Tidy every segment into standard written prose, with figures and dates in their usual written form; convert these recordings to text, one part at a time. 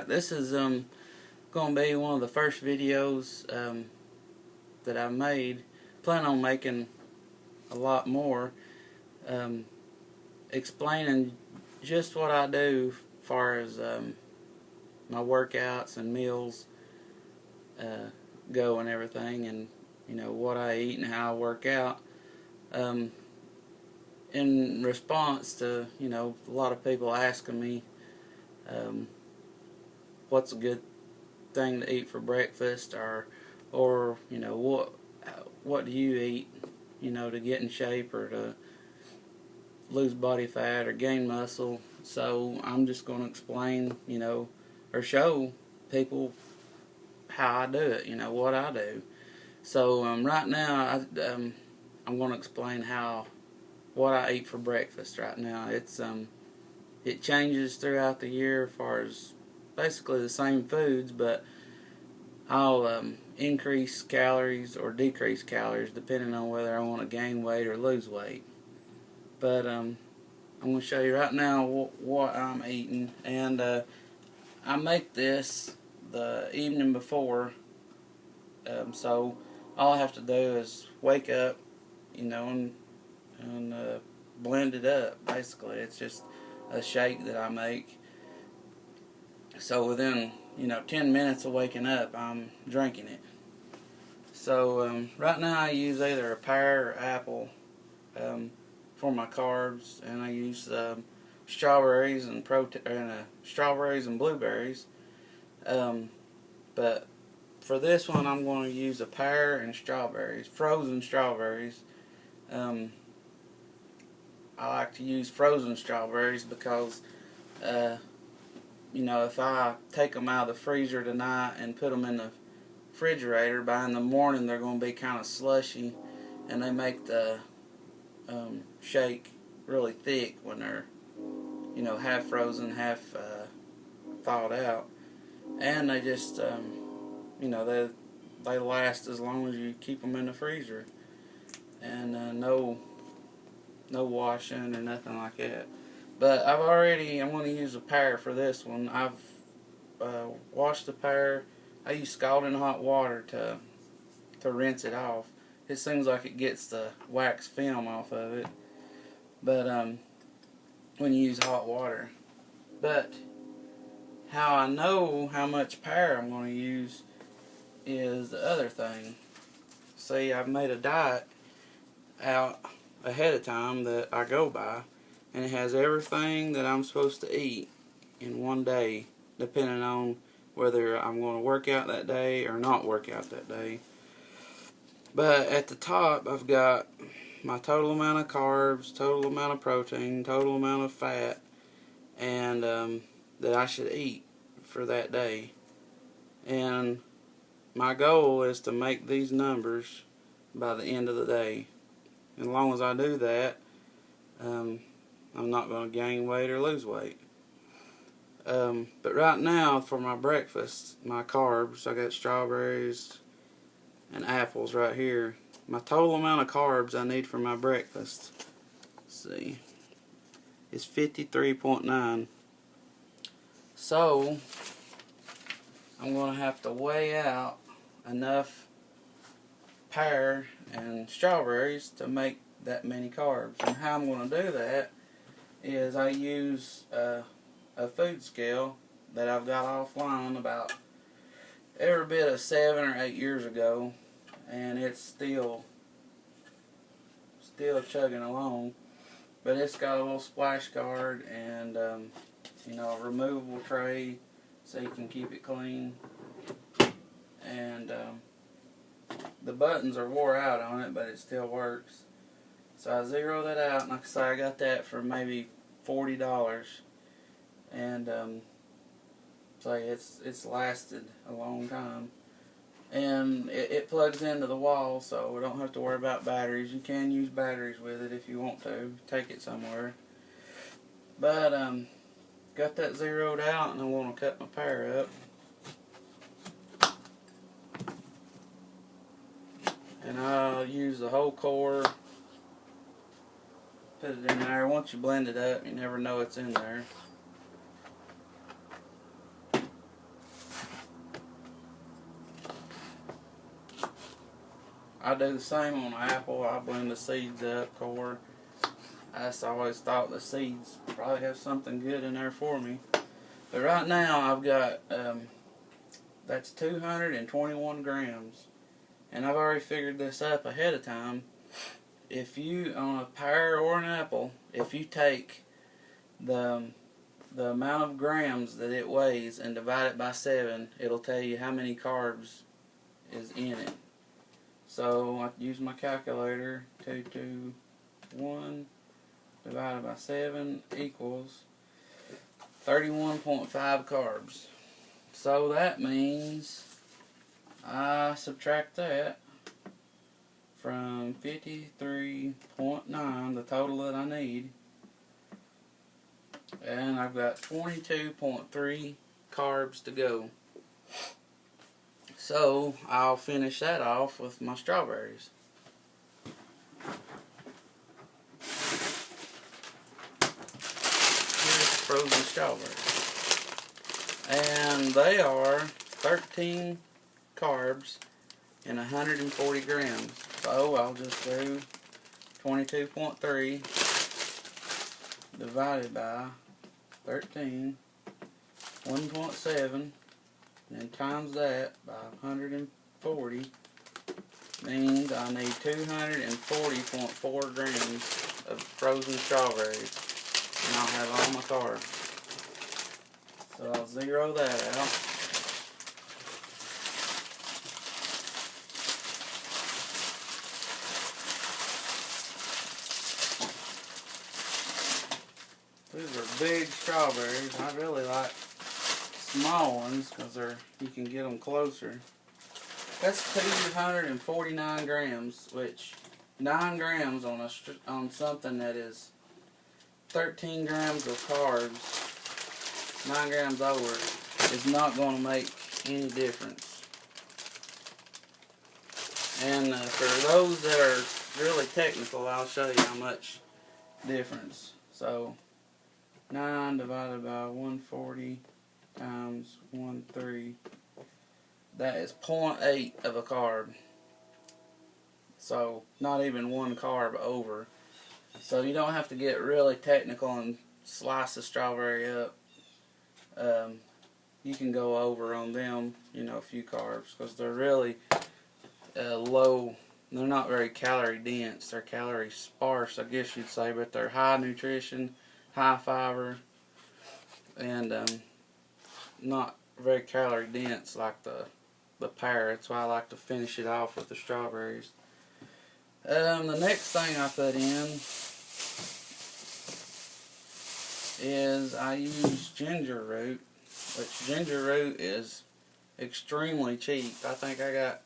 This is going to be one of the first videos that I made. Plan on making a lot more, explaining just what I do as far as my workouts and meals go and everything, and what I eat and how I work out. In response to a lot of people asking me what's a good thing to eat for breakfast, or what do you eat to get in shape or to lose body fat or gain muscle. So I'm just going to explain or show people how I do it, what I do. So right now I'm going to explain what I eat for breakfast right now. It changes throughout the year as far as basically the same foods, but I'll increase calories or decrease calories depending on whether I want to gain weight or lose weight. But I'm going to show you right now what I'm eating, and I make this the evening before, so all I have to do is wake up, and blend it up. Basically, it's just a shake that I make. So within 10 minutes of waking up, I'm drinking it. So right now I use either a pear or apple for my carbs, and I use strawberries and strawberries and blueberries. But for this one, I'm going to use a pear and strawberries, frozen strawberries. I like to use frozen strawberries because, if I take them out of the freezer tonight and put them in the refrigerator, by in the morning they're going to be kind of slushy, and they make the shake really thick when they're, half frozen, half thawed out. And they just, they last as long as you keep them in the freezer. And no washing or nothing like that. But I'm going to use a pear for this one. I've washed the pear. I use scalding hot water to rinse it off. It seems like it gets the wax film off of it, but when you use hot water. But how I know how much pear I'm going to use is the other thing. See, I've made a diet out ahead of time that I go by, and it has everything that I'm supposed to eat in one day, depending on whether I'm going to work out that day or not work out that day. But at the top, I've got my total amount of carbs, total amount of protein, total amount of fat, and that I should eat for that day. And my goal is to make these numbers by the end of the day. And as long as I do that, I'm not going to gain weight or lose weight. But right now, for my breakfast, my carbs, I got strawberries and apples right here. My total amount of carbs I need for my breakfast, let's see, is 53.9. So I'm going to have to weigh out enough pear and strawberries to make that many carbs. And how I'm going to do that is I use a food scale that I've got offline about every bit of 7 or 8 years ago, and it's still chugging along. But it's got a little splash guard and a removable tray so you can keep it clean. And the buttons are wore out on it, but it still works. So I zero that out, and like I say, I got that for maybe $40, and so it's lasted a long time. And it plugs into the wall, so we don't have to worry about batteries. You can use batteries with it if you want to. Take it somewhere. But got that zeroed out, and I want to cut my pear up. And I'll use the whole core. Put it in there. Once you blend it up, you never know it's in there. I do the same on apple. I blend the seeds up, core. I just always thought the seeds probably have something good in there for me. But right now I've got, that's 221 grams. And I've already figured this up ahead of time. If you, on a pear or an apple, if you take the amount of grams that it weighs and divide it by 7, it'll tell you how many carbs is in it. So I use my calculator. 221 divided by 7 equals 31.5 carbs. So that means I subtract that from 53.9, the total that I need, and I've got 22.3 carbs to go. So I'll finish that off with my strawberries. Here's frozen strawberries. And they are 13 carbs and 140 grams. So I'll just do 22.3 divided by 13, 1.7, and times that by 140 means I need 240.4 grams of frozen strawberries, and I'll have all my carbs. So I'll zero that out. These are big strawberries. I really like small ones because you can get them closer. That's 249 grams, which 9 grams on something that is 13 grams of carbs, 9 grams over, is not going to make any difference. And for those that are really technical, I'll show you how much difference. So 9 divided by 140 times 1.3, that is 0.8 of a carb. So not even 1 carb over. So you don't have to get really technical and slice the strawberry up. You can go over on them, a few carbs, because they're really low. They're not very calorie dense. They're calorie sparse, I guess you'd say, but they're high nutrition, high fiber, and not very calorie dense like the pear. That's why I like to finish it off with the strawberries. The next thing I put in is I use ginger root, which ginger root is extremely cheap. I think I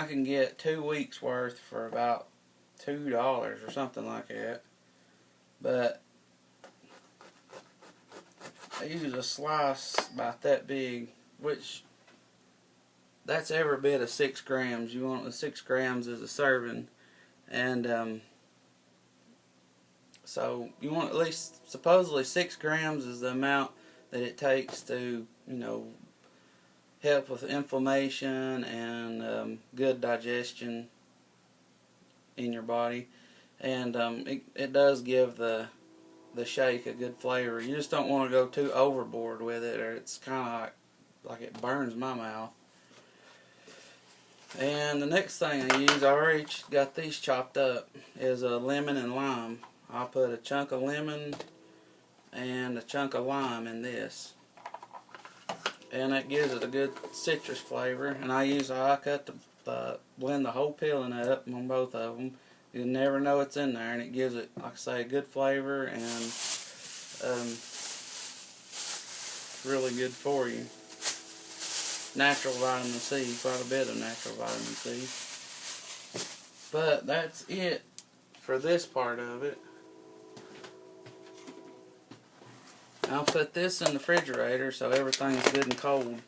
can get 2 weeks worth for about $2 or something like that. But I use a slice about that big, which that's every bit of 6 grams. You want 6 grams as a serving, and so you want at least, supposedly 6 grams is the amount that it takes to, help with inflammation and good digestion in your body. And it does give the shake a good flavor. You just don't want to go too overboard with it, or it's kind of like it burns my mouth. And the next thing I use, I already got these chopped up, is a lemon and lime. I'll put a chunk of lemon and a chunk of lime in this, and that gives it a good citrus flavor. And I cut the blend the whole peeling up on both of them. You never know it's in there, and it gives it, like I say, a good flavor and really good for you. Natural vitamin C, quite a bit of natural vitamin C. But that's it for this part of it. I'll put this in the refrigerator so everything's good and cold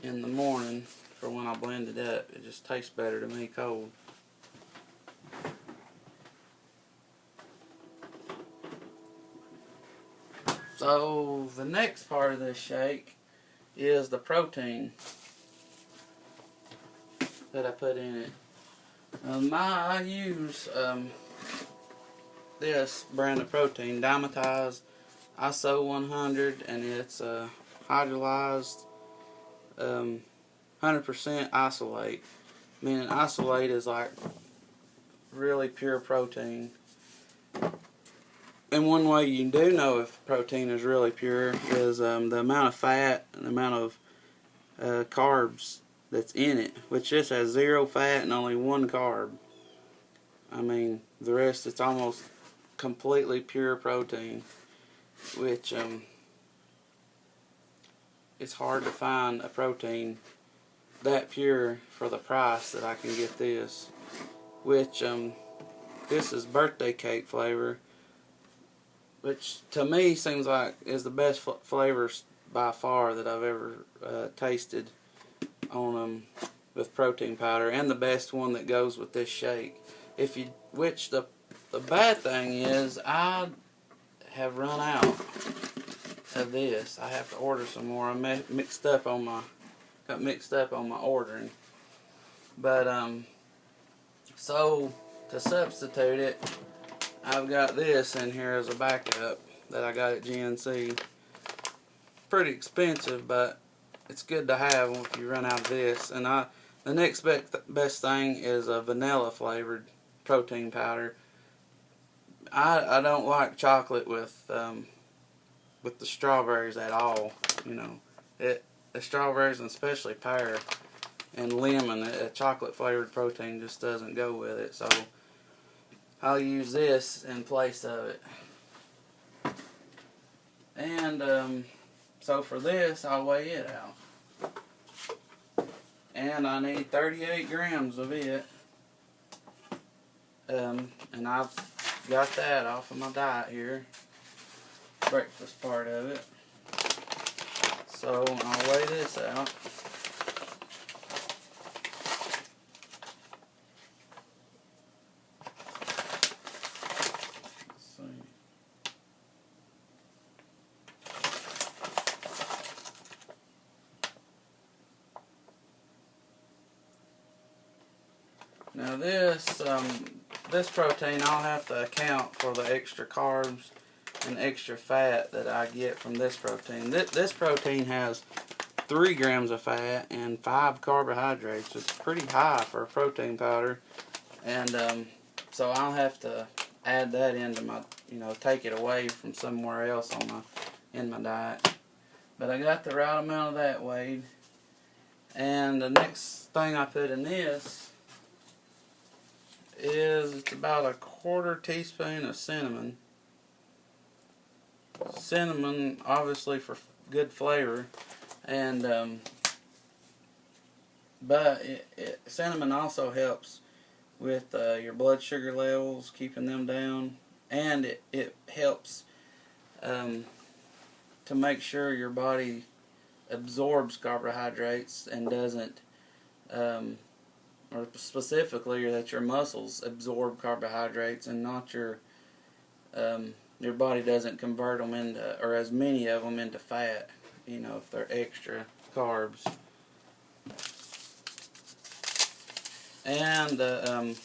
in the morning for when I blend it up. It just tastes better to me cold. So the next part of this shake is the protein that I put in it. I use this brand of protein, Dymatize ISO 100, and it's hydrolyzed 100% isolate. Meaning isolate is like really pure protein. And one way you do know if protein is really pure is the amount of fat and the amount of carbs that's in it, which just has 0 fat and only 1 carb. I mean, the rest it's almost completely pure protein, which it's hard to find a protein that pure for the price that I can get this. Which this is birthday cake flavor, which to me seems like is the best flavor by far that I've ever tasted on with protein powder, and the best one that goes with this shake. Which the bad thing is I have run out of this. I have to order some more. I got mixed up on my ordering, but so to substitute it, I've got this in here as a backup that I got at GNC. Pretty expensive, but it's good to have if you run out of this. And the next best thing is a vanilla flavored protein powder. I don't like chocolate with the strawberries at all. You know, the strawberries, and especially pear and lemon, a chocolate flavored protein just doesn't go with it. So I'll use this in place of it. And so for this, I'll weigh it out. And I need 38 grams of it. And I've got that off of my diet here. Breakfast part of it. So I'll weigh this out. Now this protein, I'll have to account for the extra carbs and extra fat that I get from this protein. This protein has 3 grams of fat and 5 carbohydrates. It's pretty high for a protein powder, and so I'll have to add that into my, take it away from somewhere else in my diet. But I got the right amount of that weighed, and the next thing I put in this is it's about a 1/4 teaspoon of cinnamon. Cinnamon, obviously, for good flavor, and but cinnamon also helps with your blood sugar levels, keeping them down, and it helps to make sure your body absorbs carbohydrates and doesn't or specifically that your muscles absorb carbohydrates and not your body doesn't convert them into, or as many of them, into fat, if they're extra carbs. And a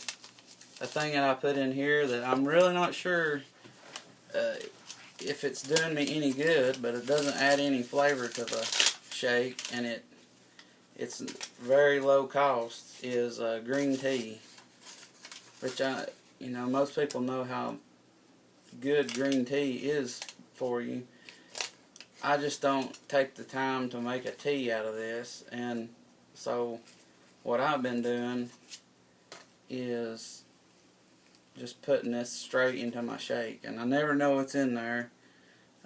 thing that I put in here that I'm really not sure if it's doing me any good, but it doesn't add any flavor to the shake, and it's very low cost, is green tea, which most people know how good green tea is for you. I just don't take the time to make a tea out of this, and so what I've been doing is just putting this straight into my shake, and I never know what's in there.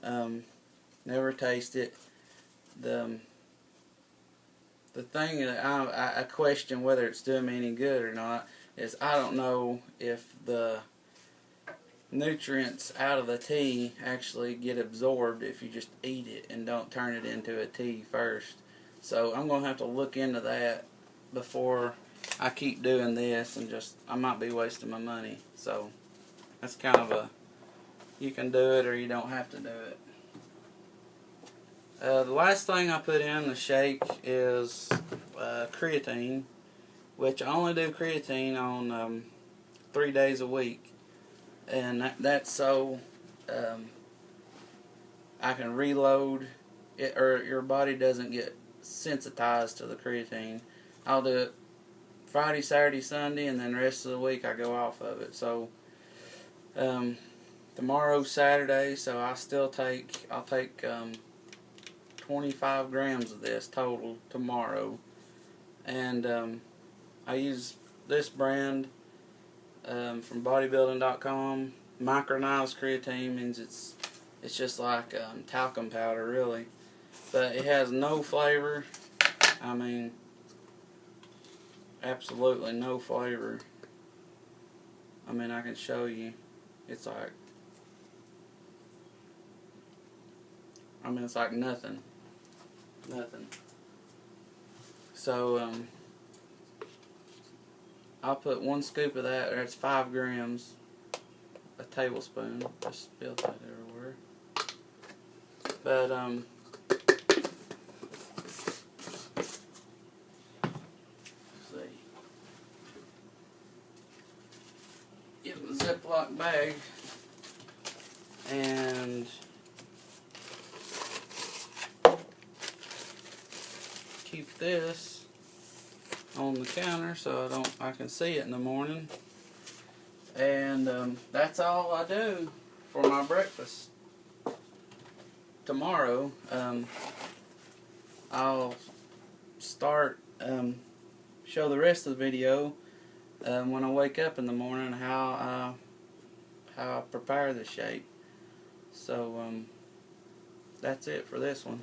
Never taste it. The thing that I question whether it's doing me any good or not is I don't know if the nutrients out of the tea actually get absorbed if you just eat it and don't turn it into a tea first. So I'm going to have to look into that before I keep doing this, and I might be wasting my money. So that's kind of you can do it or you don't have to do it. The last thing I put in the shake is creatine, which I only do creatine on 3 days a week, and that's so I can reload it, or your body doesn't get sensitized to the creatine. I'll do it Friday, Saturday, Sunday, and then the rest of the week I go off of it. So tomorrow's Saturday, so I'll take 25 grams of this total tomorrow, and I use this brand from bodybuilding.com. Micronized creatine means it's just like talcum powder, really, but it has no flavor. I mean, absolutely no flavor. I mean, I can show you. It's like, I mean, it's like nothing. So I'll put 1 scoop of that. That's 5 grams. A tablespoon. Just spilled that everywhere. But let's see. Get a Ziploc bag and keep this on the counter so I can see it in the morning. And that's all I do for my breakfast. Tomorrow, I'll start show the rest of the video when I wake up in the morning how I prepare the shake. So that's it for this one.